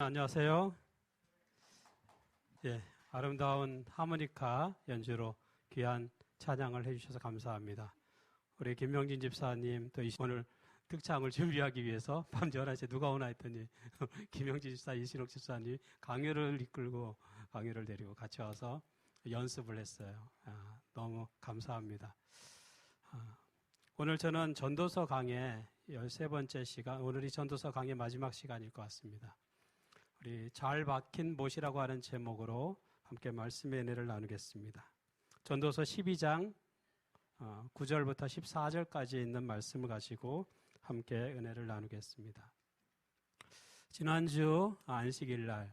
안녕하세요. 예, 아름다운 하모니카 연주로 귀한 찬양을 해주셔서 감사합니다. 우리 김명진 집사님 또 오늘 특창을 준비하기 위해서 밤 11시에 누가 오나 했더니 김명진 집사, 이신옥 집사님 강요를 이끌고 강요를 데리고 같이 와서 연습을 했어요. 너무 감사합니다. 오늘 저는 전도서 강의 13번째 시간, 오늘이 전도서 강의 마지막 시간일 것 같습니다. 우리 잘 박힌 못이라고 하는 제목으로 함께 말씀의 은혜를 나누겠습니다. 전도서 12장 9절부터 14절까지 있는 말씀을 가지고 함께 은혜를 나누겠습니다. 지난주 안식일 날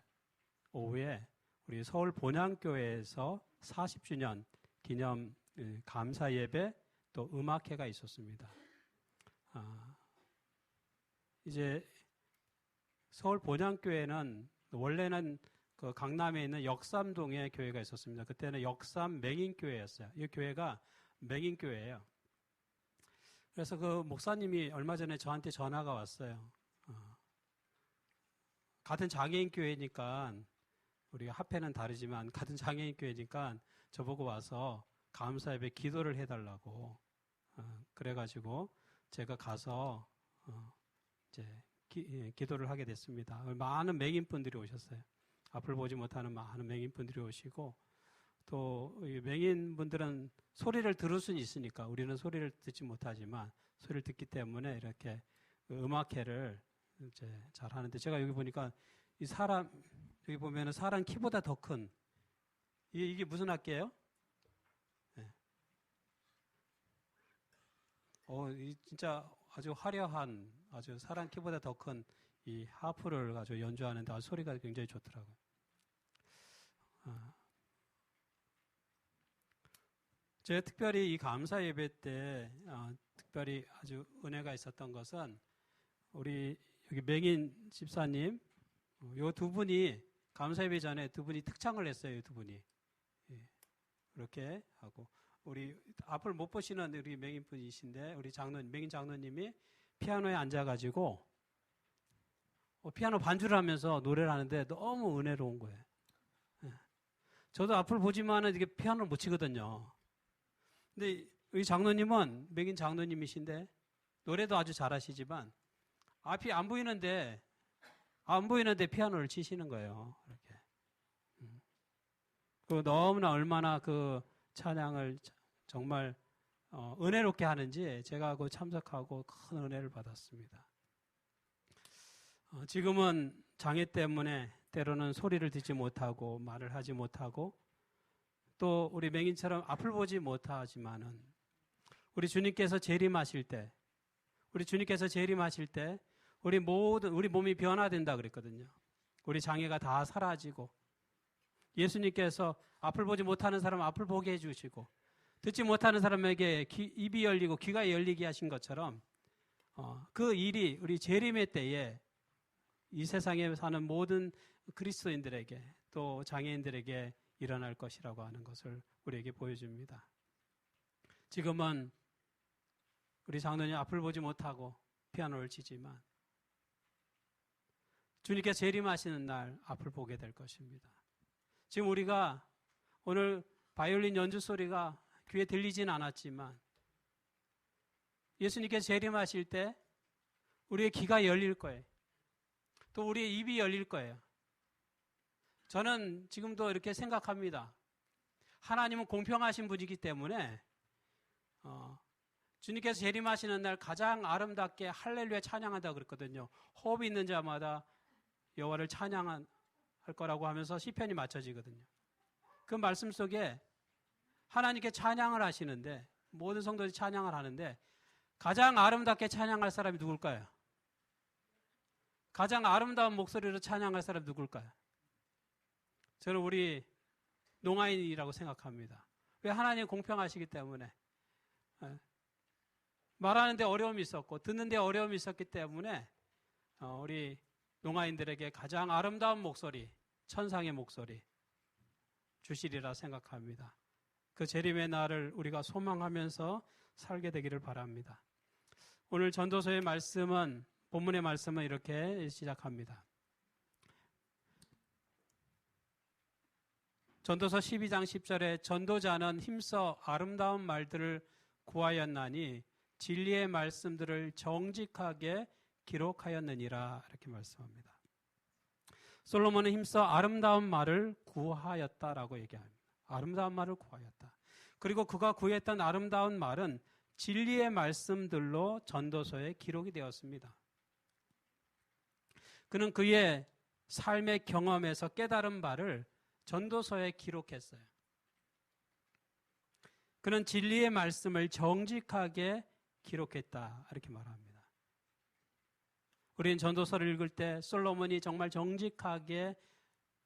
오후에 우리 서울 본향교회에서 40주년 기념 감사 예배 또 음악회가 있었습니다. 이제 서울 본향교회는 원래는 그 강남에 있는 역삼동에 교회가 있었습니다. 그때는 역삼 맹인교회였어요. 이 교회가 맹인교회예요. 그래서 그 목사님이 얼마 전에 저한테 전화가 왔어요. 같은 장애인교회니까 우리 합회는 다르지만 같은 장애인교회니까 저보고 와서 감사예배 기도를 해달라고 그래가지고 제가 가서 이제 기도를 하게 됐습니다. 많은 맹인분들이 오셨어요. 앞을 보지 못하는 많은 맹인분들이 오시고 또 맹인분들은 소리를 들을 수는 있으니까 우리는 소리를 듣지 못하지만 소리를 듣기 때문에 이렇게 음악회를 이제 잘 하는데 제가 여기 보니까 이 사람 여기 보면은 사람 키보다 더 큰 이게 무슨 악기예요? 네. 이 진짜 아주 화려한 아주 사람 키보다 더 큰 이 하프를 가지고 연주하는데 아주 소리가 굉장히 좋더라고요. 제가 특별히 이 감사 예배 때 특별히 아주 은혜가 있었던 것은 우리 여기 맹인 집사님 요 두 분이 감사 예배 전에 두 분이 특창을 했어요. 두 분이 이렇게 하고 우리 앞을 못 보시는 우리 맹인분이신데 우리 맹인 장로님이 피아노에 앉아가지고 피아노 반주를 하면서 노래를 하는데 너무 은혜로운 거예요. 저도 앞을 보지만은 이게 피아노를 못 치거든요. 근데 우리 장로님은 맹인 장로님이신데 노래도 아주 잘하시지만 앞이 안 보이는데 피아노를 치시는 거예요. 이렇게. 그 너무나 얼마나 그 찬양을 정말 은혜롭게 하는지 제가 그 참석하고 큰 은혜를 받았습니다. 지금은 장애 때문에 때로는 소리를 듣지 못하고 말을 하지 못하고 또 우리 맹인처럼 앞을 보지 못하지만은 우리 주님께서 재림하실 때 우리 몸이 변화된다 그랬거든요. 우리 장애가 다 사라지고 예수님께서 앞을 보지 못하는 사람 앞을 보게 해주시고 듣지 못하는 사람에게 입이 열리고 귀가 열리게 하신 것처럼 그 일이 우리 재림의 때에 이 세상에 사는 모든 그리스도인들에게 또 장애인들에게 일어날 것이라고 하는 것을 우리에게 보여줍니다. 지금은 우리 장로님 앞을 보지 못하고 피아노를 치지만 주님께서 재림하시는 날 앞을 보게 될 것입니다. 지금 우리가 오늘 바이올린 연주 소리가 귀에 들리진 않았지만 예수님께서 재림하실 때 우리의 귀가 열릴 거예요. 또 우리의 입이 열릴 거예요. 저는 지금도 이렇게 생각합니다. 하나님은 공평하신 분이기 때문에 주님께서 재림하시는 날 가장 아름답게 할렐루야 찬양한다고 그랬거든요. 호흡이 있는 자마다 여호와를 찬양할 거라고 하면서 시편이 맞춰지거든요. 그 말씀 속에 하나님께 찬양을 하시는데 모든 성도들이 찬양을 하는데 가장 아름답게 찬양할 사람이 누굴까요? 가장 아름다운 목소리로 찬양할 사람이 누굴까요? 저는 우리 농아인이라고 생각합니다. 왜? 하나님 공평하시기 때문에 말하는데 어려움이 있었고 듣는데 어려움이 있었기 때문에 우리 농아인들에게 가장 아름다운 목소리, 천상의 목소리 주시리라 생각합니다. 그 재림의 날을 우리가 소망하면서 살게 되기를 바랍니다. 오늘 전도서의 말씀은 본문의 말씀은 이렇게 시작합니다. 전도서 12장 10절에 전도자는 힘써 아름다운 말들을 구하였나니 진리의 말씀들을 정직하게 기록하였느니라 이렇게 말씀합니다. 솔로몬은 힘써 아름다운 말을 구하였다라고 얘기합니다. 아름다운 말을 구하였다. 그리고 그가 구했던 아름다운 말은 진리의 말씀들로 전도서에 기록이 되었습니다. 그는 그의 삶의 경험에서 깨달은 바를 전도서에 기록했어요. 그는 진리의 말씀을 정직하게 기록했다 이렇게 말합니다. 우리는 전도서를 읽을 때 솔로몬이 정말 정직하게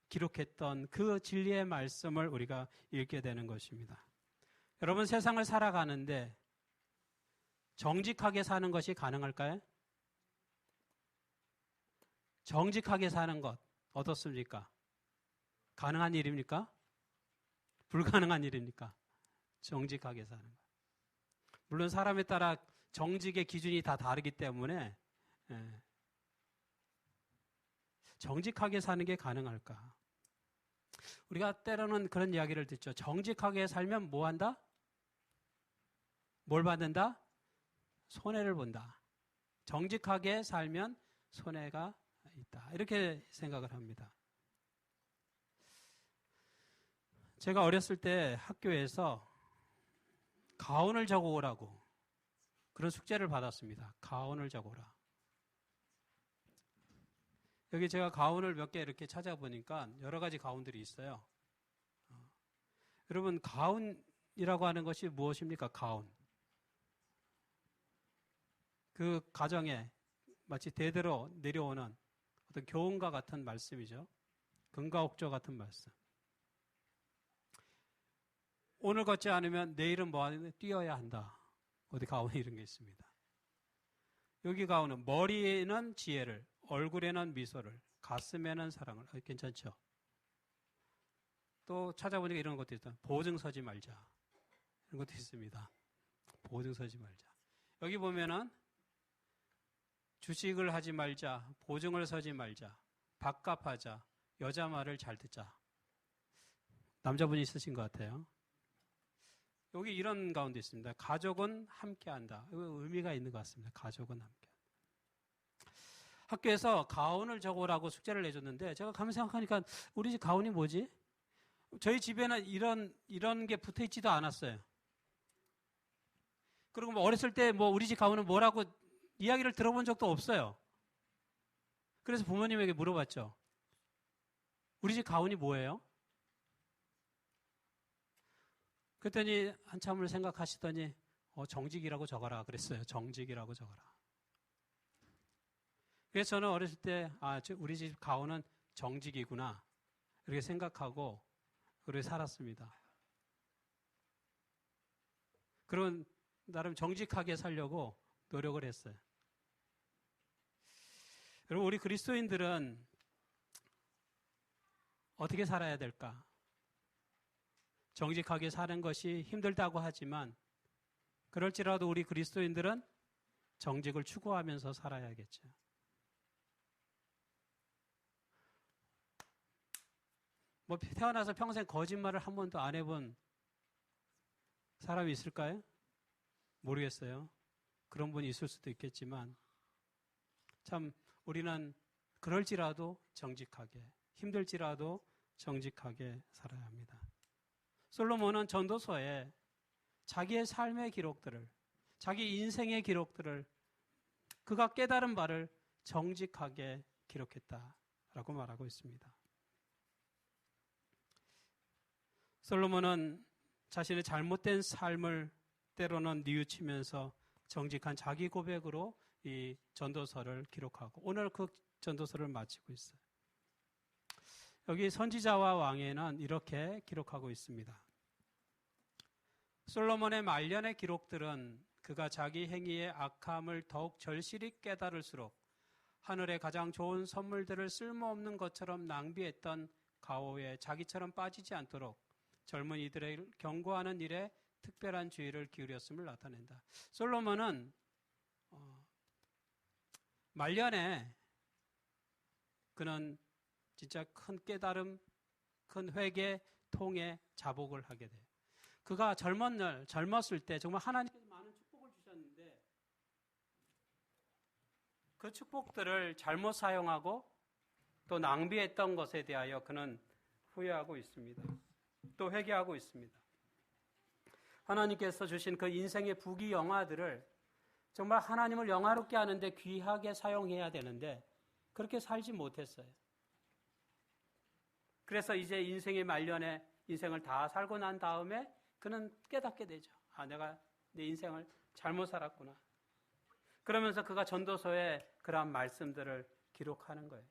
기록했던 그 진리의 말씀을 우리가 읽게 되는 것입니다. 여러분, 세상을 살아가는데 정직하게 사는 것이 가능할까요? 정직하게 사는 것 어떻습니까? 가능한 일입니까? 불가능한 일입니까? 정직하게 사는 것. 물론 사람에 따라 정직의 기준이 다 다르기 때문에 정직하게 사는 게 가능할까? 우리가 때로는 그런 이야기를 듣죠. 정직하게 살면 뭐 한다? 뭘 받는다? 손해를 본다. 정직하게 살면 손해가 있다. 이렇게 생각을 합니다. 제가 어렸을 때 학교에서 가온을 적어오라고 그런 숙제를 받았습니다. 가온을 적어오라. 여기 제가 가온을 몇 개 이렇게 찾아보니까 여러 가지 가온들이 있어요. 여러분, 가온이라고 하는 것이 무엇입니까? 가온. 그 가정에 마치 대대로 내려오는 어떤 교훈과 같은 말씀이죠. 금가옥조 같은 말씀. 오늘 걷지 않으면 내일은 뭐 하는데 뛰어야 한다. 어디 가온에 이런 게 있습니다. 여기 가온은 머리에는 지혜를, 얼굴에는 미소를, 가슴에는 사랑을. 괜찮죠? 또 찾아보니까 이런 것도 있다. 보증 서지 말자. 이런 것도 있습니다. 보증 서지 말자. 여기 보면은 주식을 하지 말자, 보증을 서지 말자, 밥값하자, 여자 말을 잘 듣자. 남자분이 쓰신 것 같아요. 여기 이런 가운데 있습니다. 가족은 함께한다. 의미가 있는 것 같습니다. 가족은 함께. 학교에서 가온을 적어오라고 숙제를 내줬는데 제가 가만 생각하니까 우리 집 가온이 뭐지? 저희 집에는 이런 게 붙어 있지도 않았어요. 그리고 뭐 어렸을 때 뭐 우리 집 가온은 뭐라고 이야기를 들어본 적도 없어요. 그래서 부모님에게 물어봤죠. 우리 집 가온이 뭐예요? 그랬더니 한참을 생각하시더니 정직이라고 적어라 그랬어요. 정직이라고 적어라. 그래서 저는 어렸을 때 우리 집 가온은 정직이구나 이렇게 생각하고 그렇게 살았습니다. 그런 나름 정직하게 살려고 노력을 했어요. 여러분, 우리 그리스도인들은 어떻게 살아야 될까? 정직하게 사는 것이 힘들다고 하지만 그럴지라도 우리 그리스도인들은 정직을 추구하면서 살아야겠죠. 뭐 태어나서 평생 거짓말을 한 번도 안 해본 사람이 있을까요? 모르겠어요. 그런 분이 있을 수도 있겠지만 참 우리는 그럴지라도 정직하게, 힘들지라도 정직하게 살아야 합니다. 솔로몬은 전도서에 자기의 삶의 기록들을, 자기 인생의 기록들을 그가 깨달은 바를 정직하게 기록했다라고 말하고 있습니다. 솔로몬은 자신의 잘못된 삶을 때로는 뉘우치면서 정직한 자기 고백으로 이 전도서를 기록하고 오늘 그 전도서를 마치고 있어요. 여기 선지자와 왕에는 이렇게 기록하고 있습니다. 솔로몬의 말년의 기록들은 그가 자기 행위의 악함을 더욱 절실히 깨달을수록 하늘의 가장 좋은 선물들을 쓸모없는 것처럼 낭비했던 가오에 자기처럼 빠지지 않도록 젊은 이들을 경고하는 일에 특별한 주의를 기울였음을 나타낸다. 솔로몬은 말년에 그는 진짜 큰 깨달음, 큰 회개, 통해 자복을 하게 돼요. 그가 젊었을 때 정말 하나님께서 많은 축복을 주셨는데 그 축복들을 잘못 사용하고 또 낭비했던 것에 대하여 그는 후회하고 있습니다. 또 회개하고 있습니다. 하나님께서 주신 그 인생의 부귀영화들을 정말 하나님을 영화롭게 하는데 귀하게 사용해야 되는데 그렇게 살지 못했어요. 그래서 이제 인생의 말년에 인생을 다 살고 난 다음에 그는 깨닫게 되죠. 아, 내가 내 인생을 잘못 살았구나. 그러면서 그가 전도서에 그러한 말씀들을 기록하는 거예요.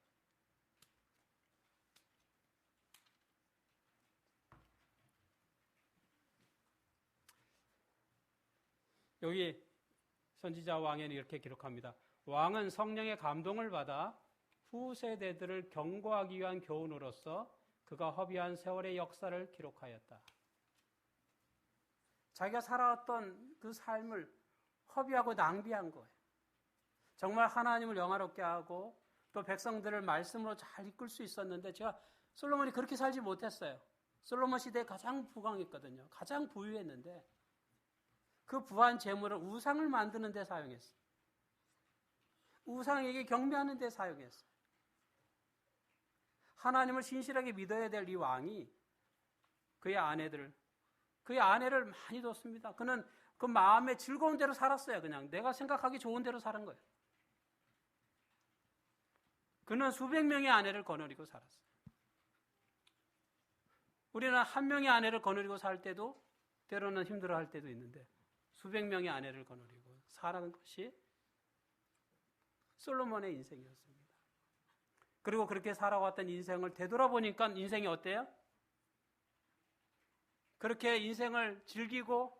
여기 선지자 왕에는 이렇게 기록합니다. 왕은 성령의 감동을 받아 후세대들을 경고하기 위한 교훈으로서 그가 허비한 세월의 역사를 기록하였다. 자기가 살아왔던 그 삶을 허비하고 낭비한 거예요. 정말 하나님을 영화롭게 하고 또 백성들을 말씀으로 잘 이끌 수 있었는데 제가 솔로몬이 그렇게 살지 못했어요. 솔로몬 시대에 가장 부강했거든요. 가장 부유했는데 그 부한 재물을 우상을 만드는 데 사용했어요. 우상에게 경배하는 데 사용했어요. 하나님을 신실하게 믿어야 될 이 왕이 그의 아내를 많이 뒀습니다. 그는 그 마음에 즐거운 대로 살았어요. 그냥 내가 생각하기 좋은 대로 사는 거예요. 그는 수백 명의 아내를 거느리고 살았어요. 우리는 한 명의 아내를 거느리고 살 때도 때로는 힘들어할 때도 있는데 수백 명의 아내를 거느리고 사는 것이 솔로몬의 인생이었습니다. 그리고 그렇게 살아왔던 인생을 되돌아보니까 인생이 어때요? 그렇게 인생을 즐기고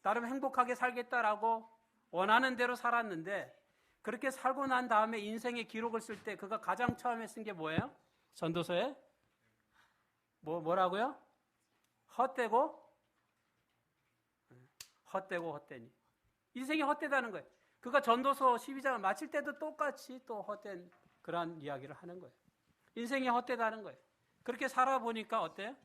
나름 행복하게 살겠다라고 원하는 대로 살았는데 그렇게 살고 난 다음에 인생의 기록을 쓸 때 그가 가장 처음에 쓴 게 뭐예요? 전도서에? 뭐라고요? 헛되고 헛되니. 인생이 헛되다는 거예요. 그가 전도서 12장을 마칠 때도 똑같이 또 헛된 그러한 이야기를 하는 거예요. 인생이 헛되다는 거예요. 그렇게 살아보니까 어때요?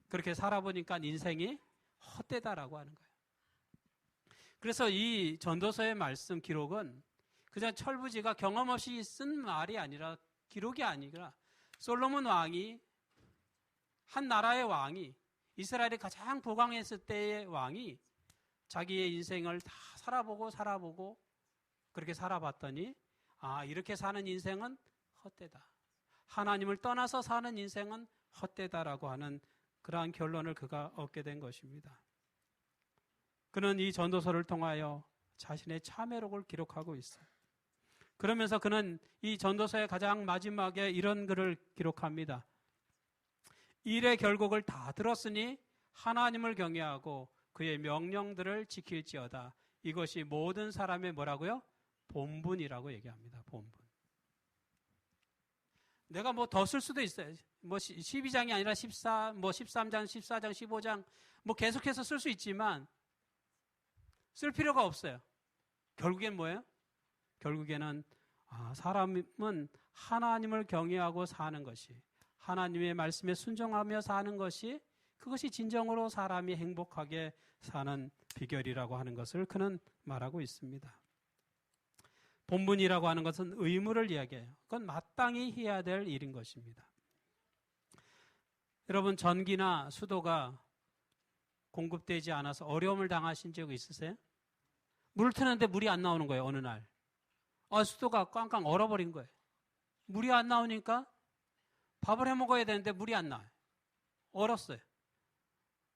그렇게 살아보니까 인생이 헛되다라고 하는 거예요. 그래서 이 전도서의 말씀 기록은 그냥 철부지가 경험 없이 쓴 말이 아니라 기록이 아니라 솔로몬 왕이 한 나라의 왕이 이스라엘이 가장 부강했을 때의 왕이 자기의 인생을 다 살아보고 그렇게 살아봤더니 아 이렇게 사는 인생은 헛되다. 하나님을 떠나서 사는 인생은 헛되다라고 하는 그러한 결론을 그가 얻게 된 것입니다. 그는 이 전도서를 통하여 자신의 참회록을 기록하고 있어요. 그러면서 그는 이 전도서의 가장 마지막에 이런 글을 기록합니다. 일의 결국을 다 들었으니 하나님을 경외하고 그의 명령들을 지킬지어다. 이것이 모든 사람의 뭐라고요? 본분이라고 얘기합니다. 본분. 내가 뭐 더 쓸 수도 있어요. 뭐 12장이 아니라 13장, 14장, 15장 뭐 계속해서 쓸 수 있지만 쓸 필요가 없어요. 결국엔 뭐예요? 결국에는 사람은 하나님을 경외하고 사는 것이 하나님의 말씀에 순종하며 사는 것이 그것이 진정으로 사람이 행복하게 사는 비결이라고 하는 것을 그는 말하고 있습니다. 본분이라고 하는 것은 의무를 이야기해요. 그건 마땅히 해야 될 일인 것입니다. 여러분 전기나 수도가 공급되지 않아서 어려움을 당하신 적 있으세요? 물을 트는데 물이 안 나오는 거예요. 어느 날. 수도가 꽝꽝 얼어버린 거예요. 물이 안 나오니까 밥을 해 먹어야 되는데 물이 안 나와요. 얼었어요.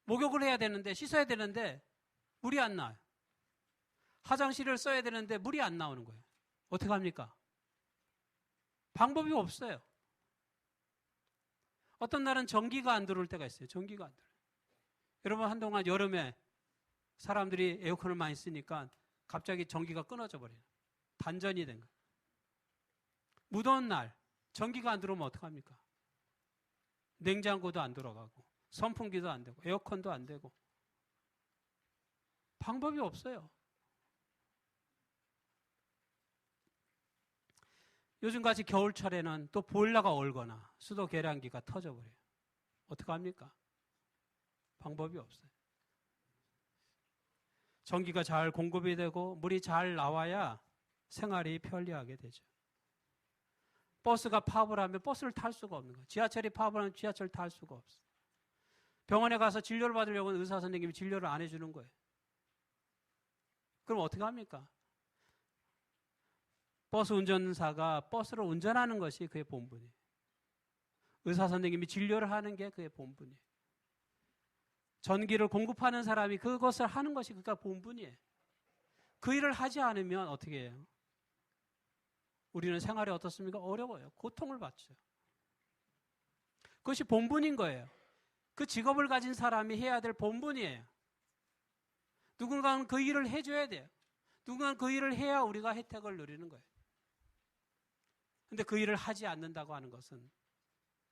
목욕을 해야 되는데 씻어야 되는데 물이 안 나와요. 화장실을 써야 되는데 물이 안 나오는 거예요. 어떻게 합니까? 방법이 없어요. 어떤 날은 전기가 안 들어올 때가 있어요. 전기가 안 들어요. 여러분 한동안 여름에 사람들이 에어컨을 많이 쓰니까 갑자기 전기가 끊어져 버려요. 단전이 된 거예요. 무더운 날 전기가 안 들어오면 어떡합니까? 냉장고도 안 돌아가고 선풍기도 안 되고 에어컨도 안 되고 방법이 없어요. 요즘같이 겨울철에는 또 보일러가 얼거나 수도 계량기가 터져버려요. 어떡합니까? 방법이 없어요. 전기가 잘 공급이 되고 물이 잘 나와야 생활이 편리하게 되죠. 버스가 파업을 하면 버스를 탈 수가 없는 거예요. 지하철이 파업을 하면 지하철을 탈 수가 없어요. 병원에 가서 진료를 받으려고 의사 선생님이 진료를 안 해주는 거예요. 그럼 어떻게 합니까? 버스 운전사가 버스를 운전하는 것이 그의 본분이에요. 의사 선생님이 진료를 하는 게 그의 본분이에요. 전기를 공급하는 사람이 그것을 하는 것이 그가 본분이에요. 그 일을 하지 않으면 어떻게 해요? 우리는 생활이 어떻습니까? 어려워요. 고통을 받죠. 그것이 본분인 거예요. 그 직업을 가진 사람이 해야 될 본분이에요. 누군가는 그 일을 해줘야 돼요. 누군가는 그 일을 해야 우리가 혜택을 누리는 거예요. 근데 그 일을 하지 않는다고 하는 것은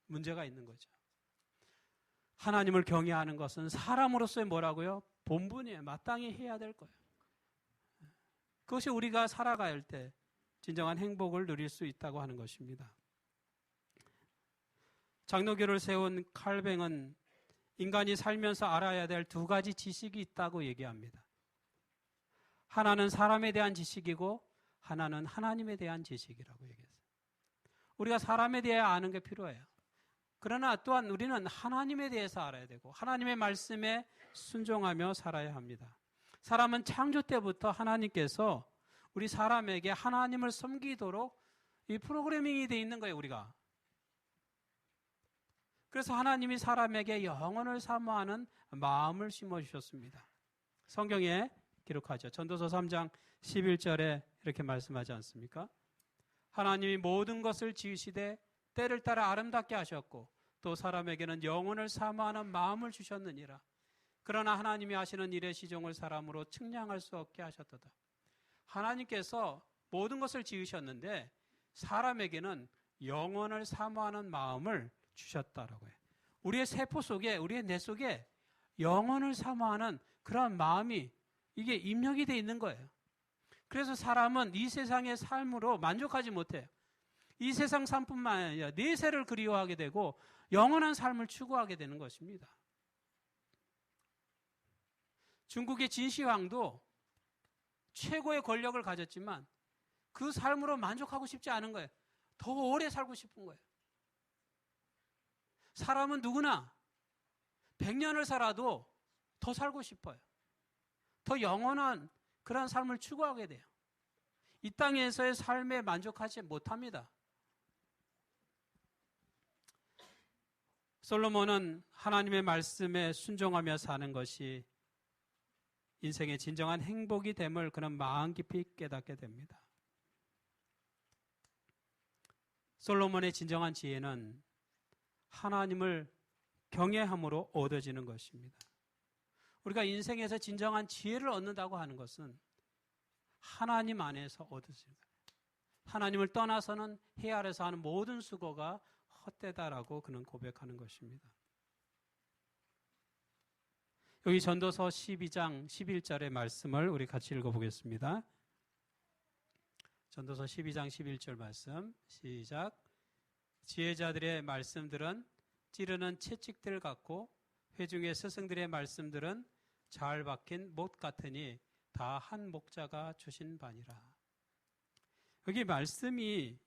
문제가 있는 거죠. 하나님을 경외하는 것은 사람으로서의 뭐라고요? 본분이에요. 마땅히 해야 될 거예요. 그것이 우리가 살아갈 때 진정한 행복을 누릴 수 있다고 하는 것입니다. 장로교를 세운 칼뱅은 인간이 살면서 알아야 될 두 가지 지식이 있다고 얘기합니다. 하나는 사람에 대한 지식이고 하나는 하나님에 대한 지식이라고 얘기했어요. 우리가 사람에 대해 아는 게 필요해요. 그러나 또한 우리는 하나님에 대해서 알아야 되고 하나님의 말씀에 순종하며 살아야 합니다. 사람은 창조 때부터 하나님께서 우리 사람에게 하나님을 섬기도록 이 프로그래밍이 되어 있는 거예요, 우리가. 그래서 하나님이 사람에게 영혼을 사모하는 마음을 심어주셨습니다. 성경에 기록하죠. 전도서 3장 11절에 이렇게 말씀하지 않습니까? 하나님이 모든 것을 지으시되 때를 따라 아름답게 하셨고 또 사람에게는 영혼을 사모하는 마음을 주셨느니라. 그러나 하나님이 하시는 일의 시종을 사람으로 측량할 수 없게 하셨도다. 하나님께서 모든 것을 지으셨는데 사람에게는 영혼을 사모하는 마음을 주셨다라고 해요. 우리의 세포 속에, 우리의 뇌 속에 영혼을 사모하는 그런 마음이 이게 입력이 되어 있는 거예요. 그래서 사람은 이 세상의 삶으로 만족하지 못해요. 이 세상 삶뿐만 아니라 내세를 그리워하게 되고 영원한 삶을 추구하게 되는 것입니다. 중국의 진시황도 최고의 권력을 가졌지만 그 삶으로 만족하고 싶지 않은 거예요. 더 오래 살고 싶은 거예요. 사람은 누구나 100년을 살아도 더 살고 싶어요. 더 영원한 그런 삶을 추구하게 돼요. 이 땅에서의 삶에 만족하지 못합니다. 솔로몬은 하나님의 말씀에 순종하며 사는 것이 인생의 진정한 행복이 됨을 그는 마음 깊이 깨닫게 됩니다. 솔로몬의 진정한 지혜는 하나님을 경외함으로 얻어지는 것입니다. 우리가 인생에서 진정한 지혜를 얻는다고 하는 것은 하나님 안에서 얻어지는 거예요. 하나님을 떠나서는 해 아래서 하는 모든 수고가 헛되다라고 그는 고백하는 것입니다. 여기 전도서 12장 11절의 말씀을 우리 같이 읽어보겠습니다. 전도서 12장 11절 말씀 시작. 지혜자들의 말씀들은 찌르는 채찍들 같고 회중의 스승들의 말씀들은 잘 박힌 못 같으니 다 한 목자가 주신 바니라. 여기 말씀이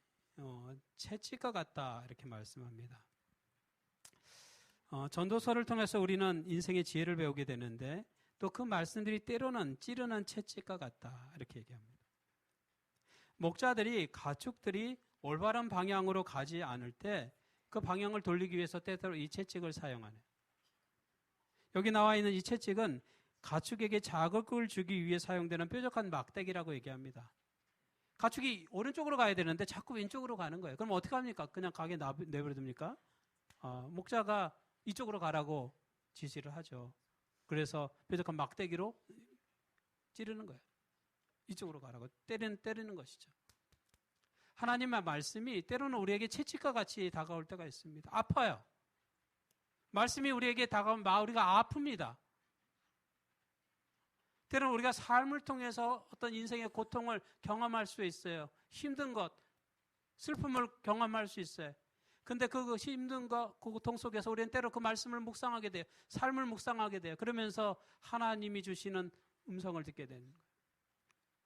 채찍과 같다 이렇게 말씀합니다. 전도서를 통해서 우리는 인생의 지혜를 배우게 되는데 또 그 말씀들이 때로는 찌르는 채찍과 같다 이렇게 얘기합니다. 목자들이 가축들이 올바른 방향으로 가지 않을 때 그 방향을 돌리기 위해서 때때로 이 채찍을 사용하네요. 여기 나와 있는 이 채찍은 가축에게 자극을 주기 위해 사용되는 뾰족한 막대기라고 얘기합니다. 가축이 오른쪽으로 가야 되는데 자꾸 왼쪽으로 가는 거예요. 그럼 어떻게 합니까? 그냥 가게 내버려 둡니까? 목자가 이쪽으로 가라고 지시를 하죠. 그래서 뾰족한 막대기로 찌르는 거예요. 이쪽으로 가라고 때리는 것이죠. 하나님의 말씀이 때로는 우리에게 채찍과 같이 다가올 때가 있습니다. 아파요. 말씀이 우리에게 다가오면 우리가 아픕니다. 때로는 우리가 삶을 통해서 어떤 인생의 고통을 경험할 수 있어요. 힘든 것, 슬픔을 경험할 수 있어요. 근데 그 힘든 거, 그 고통 속에서 우리는 때로 그 말씀을 묵상하게 돼요. 삶을 묵상하게 돼요. 그러면서 하나님이 주시는 음성을 듣게 되는 거예요.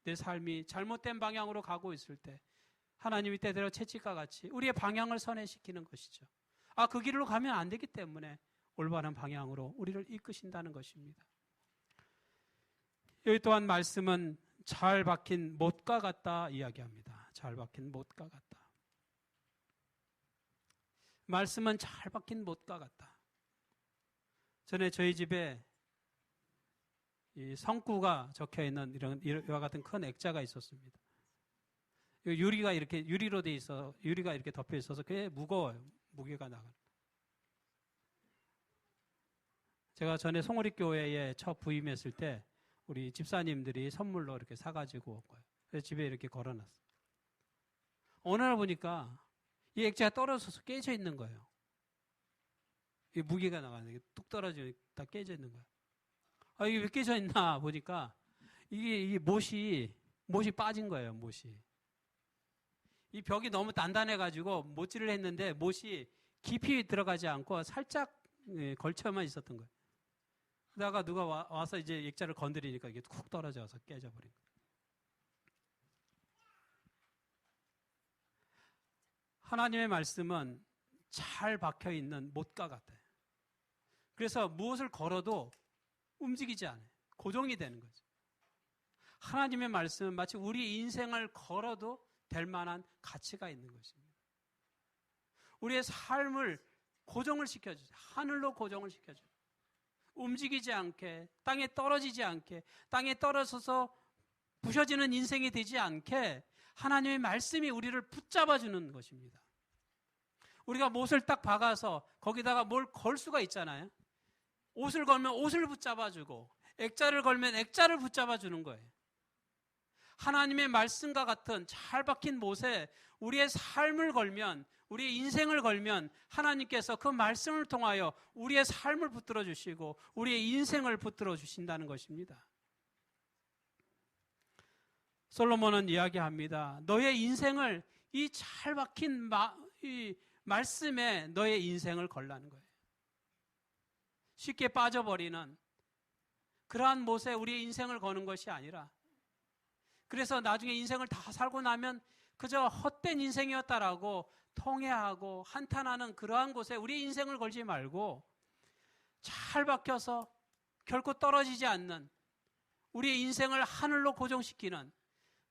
내 삶이 잘못된 방향으로 가고 있을 때 하나님이 때때로 채찍과 같이 우리의 방향을 선회시키는 것이죠. 그 길로 가면 안 되기 때문에 올바른 방향으로 우리를 이끄신다는 것입니다. 여기 또한 말씀은 잘 박힌 못과 같다 이야기합니다. 잘 박힌 못과 같다. 말씀은 잘 박힌 못과 같다. 전에 저희 집에 이 성구가 적혀 있는 이와 같은 큰 액자가 있었습니다. 유리가 이렇게 유리로 돼 있어, 유리가 이렇게 덮여 있어서 꽤 무거워요. 무게가 나가. 제가 전에 송우리 교회에 첫 부임했을 때 우리 집사님들이 선물로 이렇게 사가지고 온 거예요. 그래서 집에 이렇게 걸어놨어요. 어느 날 보니까 이 액자가 떨어져서 깨져 있는 거예요. 이 무게가 나가는 게 뚝 떨어지고 다 깨져 있는 거예요. 이게 왜 깨져 있나 보니까 이게 못이 빠진 거예요. 못이. 이 벽이 너무 단단해가지고 못질을 했는데 못이 깊이 들어가지 않고 살짝 걸쳐만 있었던 거예요. 그러다가 누가 와서 이제 액자를 건드리니까 이게 쿡 떨어져서 깨져버린 거예요. 하나님의 말씀은 잘 박혀 있는 못과 같아요. 그래서 무엇을 걸어도 움직이지 않아요. 고정이 되는 거죠. 하나님의 말씀은 마치 우리 인생을 걸어도 될 만한 가치가 있는 것입니다. 우리의 삶을 고정을 시켜주죠. 하늘로 고정을 시켜줘요. 움직이지 않게, 땅에 떨어지지 않게, 땅에 떨어져서 부셔지는 인생이 되지 않게 하나님의 말씀이 우리를 붙잡아주는 것입니다. 우리가 못을 딱 박아서 거기다가 뭘 걸 수가 있잖아요. 옷을 걸면 옷을 붙잡아주고 액자를 걸면 액자를 붙잡아주는 거예요. 하나님의 말씀과 같은 잘 박힌 못에 우리의 삶을 걸면, 우리의 인생을 걸면 하나님께서 그 말씀을 통하여 우리의 삶을 붙들어 주시고 우리의 인생을 붙들어 주신다는 것입니다. 솔로몬은 이야기합니다. 너의 인생을 이 잘 박힌 이 말씀에 너의 인생을 걸라는 거예요. 쉽게 빠져버리는 그러한 못에 우리의 인생을 거는 것이 아니라, 그래서 나중에 인생을 다 살고 나면 그저 헛된 인생이었다라고 통회하고 한탄하는 그러한 곳에 우리의 인생을 걸지 말고 잘 박혀서 결코 떨어지지 않는 우리의 인생을 하늘로 고정시키는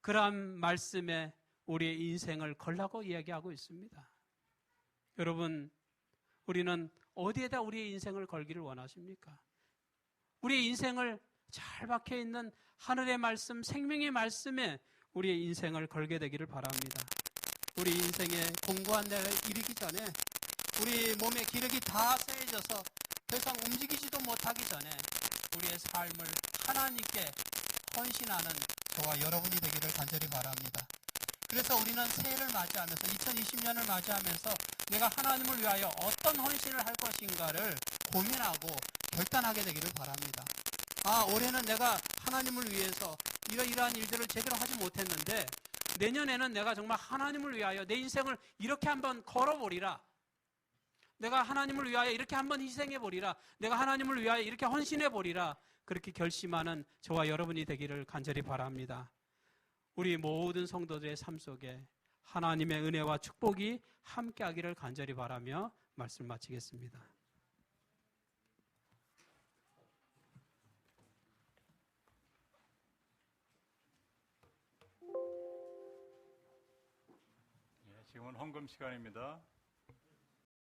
그러한 말씀에 우리의 인생을 걸라고 이야기하고 있습니다. 여러분, 우리는 어디에다 우리의 인생을 걸기를 원하십니까? 우리의 인생을 잘 박혀있는 하늘의 말씀, 생명의 말씀에 우리의 인생을 걸게 되기를 바랍니다. 우리 인생에 공고한 날에 이르기 전에, 우리 몸의 기력이 다 쇠해져서 더 이상 움직이지도 못하기 전에 우리의 삶을 하나님께 헌신하는 저와 여러분이 되기를 간절히 바랍니다. 그래서 우리는 새해를 맞이하면서 2020년을 맞이하면서 내가 하나님을 위하여 어떤 헌신을 할 것인가를 고민하고 결단하게 되기를 바랍니다. 올해는 내가 하나님을 위해서 이러이러한 일들을 제대로 하지 못했는데 내년에는 내가 정말 하나님을 위하여 내 인생을 이렇게 한번 걸어보리라. 내가 하나님을 위하여 이렇게 한번 희생해보리라. 내가 하나님을 위하여 이렇게 헌신해보리라. 그렇게 결심하는 저와 여러분이 되기를 간절히 바랍니다. 우리 모든 성도들의 삶 속에 하나님의 은혜와 축복이 함께하기를 간절히 바라며 말씀 마치겠습니다. 지금은 헌금 시간입니다.